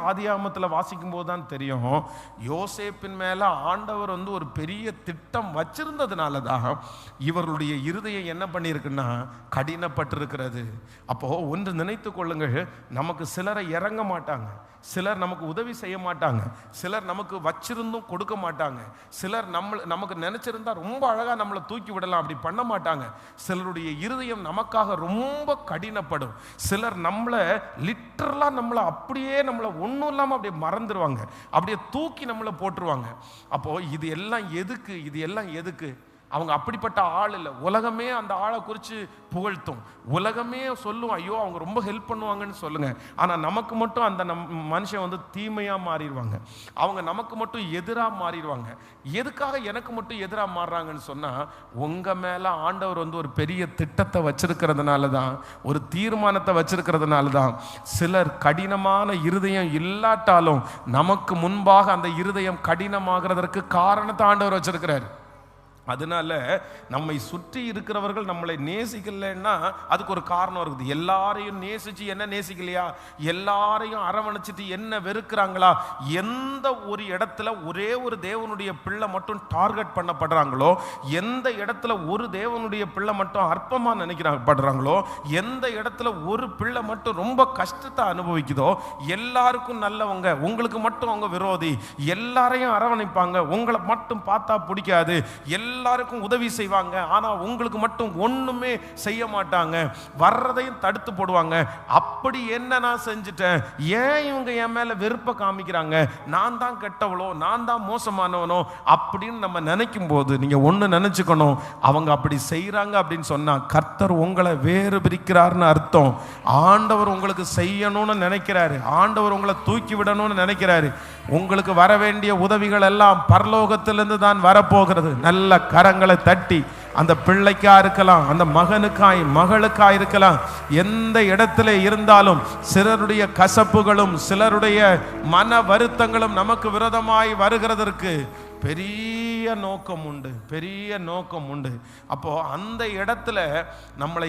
ஆதியாகமத்தில் வாசிக்கும் போது தான் தெரியும், யோசேப்பின் மேல ஆண்டவர் ஒரு பெரிய திட்டம் வச்சிருந்ததுனால தான் இவர்களுடைய இருதயம் என்ன பண்ணியிருக்குன்னா கடினப்பட்டிருக்கிறது. அப்போ ஒன்று நினைத்து கொள்ளுங்கள், நமக்கு சிலரை இறங்க மாட்டாங்க, சிலர் நமக்கு உதவி செய்ய மாட்டாங்க, சிலர் நமக்கு வச்சிருந்தும் கொடுக்க மாட்டாங்க, சிலர் நமக்கு நினைச்சிருந்தா ரொம்ப அழகா நம்மளை தூக்கி விடலாம், அப்படி பண்ண மாட்டாங்க. சிலருடைய இருதயம் நமக்காக ரொம்ப கடினப்படும். சிலர் நம்மளை லிட்டரலா அப்படியே நம்மளை ஒன்றும் இல்லாமல் அப்படியே மறந்துடுவாங்க, அப்படியே தூக்கி நம்மளை போட்டுருவாங்க. அப்போ இது எல்லாம் எதுக்கு? அவங்க அப்படிப்பட்ட ஆள் இல்லை. உலகமே அந்த ஆளை குறித்து புகழ்த்தும், உலகமே சொல்லும் ஐயோ அவங்க ரொம்ப ஹெல்ப் பண்ணுவாங்கன்னு சொல்லுங்க. ஆனால் நமக்கு மட்டும் அந்த மனுஷன் தீமையாக மாறிடுவாங்க, அவங்க நமக்கு மட்டும் எதிராக மாறிடுவாங்க. எதுக்காக எனக்கு மட்டும் எதிராக மாறுறாங்கன்னு சொன்னால், உங்கள் மேலே ஆண்டவர் ஒரு பெரிய திட்டத்தை வச்சிருக்கிறதுனால தான், ஒரு தீர்மானத்தை வச்சிருக்கிறதுனால தான். சிலர் கடினமான இருதயம் இல்லாட்டாலும் நமக்கு முன்பாக அந்த இருதயம் கடினமாகிறதற்கு காரணத்தை ஆண்டவர் வச்சிருக்கிறார். அதனால நம்மை சுற்றி இருக்கிறவர்கள் நம்மளை நேசிக்கலைன்னா அதுக்கு ஒரு காரணம் இருக்குது. எல்லாரையும் நேசிச்சு என்ன நேசிக்கலையா, எல்லாரையும் அரவணைச்சிட்டு என்ன வெறுக்கிறாங்களா, எந்த ஒரு இடத்துல ஒரே ஒரு தேவனுடைய பிள்ளை மட்டும் டார்கெட் பண்ணப்படுறாங்களோ, எந்த இடத்துல ஒரு தேவனுடைய பிள்ளை மட்டும் அற்பமா நினைக்கிறாங்களோ, எந்த இடத்துல ஒரு பிள்ளை மட்டும் ரொம்ப கஷ்டத்தை அனுபவிக்குதோ, எல்லாருக்கும் நல்லவங்க, உங்களுக்கு மட்டும் அவங்க விரோதி, எல்லாரையும் அரவணைப்பாங்க, உங்களை மட்டும் பார்த்தா பிடிக்காது, எல்லாருக்கும் உதவி செய்வாங்க, ஆனா உங்களுக்கு மட்டும் ஒண்ணுமே செய்ய மாட்டாங்க, வர்றதையும் தடுத்து போடுவாங்க. அப்படி என்ன நான் செஞ்சுட்டேன், ஏன் இவங்க என் மேல வெறுப்ப காமிக்கிறாங்க, நான் தான் கெட்டவளோ, நான் தான் மோசமானவனோ அப்படின்னு நம்ம நினைக்கும் போது நீங்க ஒண்ணு நினைச்சுக்கணும், அவங்க அப்படி செய்யறாங்க அப்படின்னு சொன்னா கர்த்தர் உங்களை வேறு பிரிக்கிறார்னு அர்த்தம். ஆண்டவர் உங்களுக்கு செய்யணும்னு நினைக்கிறாரு, ஆண்டவர் உங்களை தூக்கி விடணும்னு நினைக்கிறாரு. உங்களுக்கு வர வேண்டிய உதவிகள் எல்லாம் பரலோகத்திலிருந்து தான் வரப்போகிறது. நல்ல கரங்களை தட்டி, அந்த பிள்ளைக்கா இருக்கலாம், அந்த மகனுக்காய் மகளுக்காய் இருக்கலாம், எந்த இடத்துல இருந்தாலும் சிலருடைய கசப்புகளும் சிலருடைய மன வருத்தங்களும் நமக்கு விரோதமாய் வருகிறதற்கு பெரிய நோக்கம் உண்டு, பெரிய நோக்கம் உண்டு. அப்போ அந்த இடத்துல நம்மளை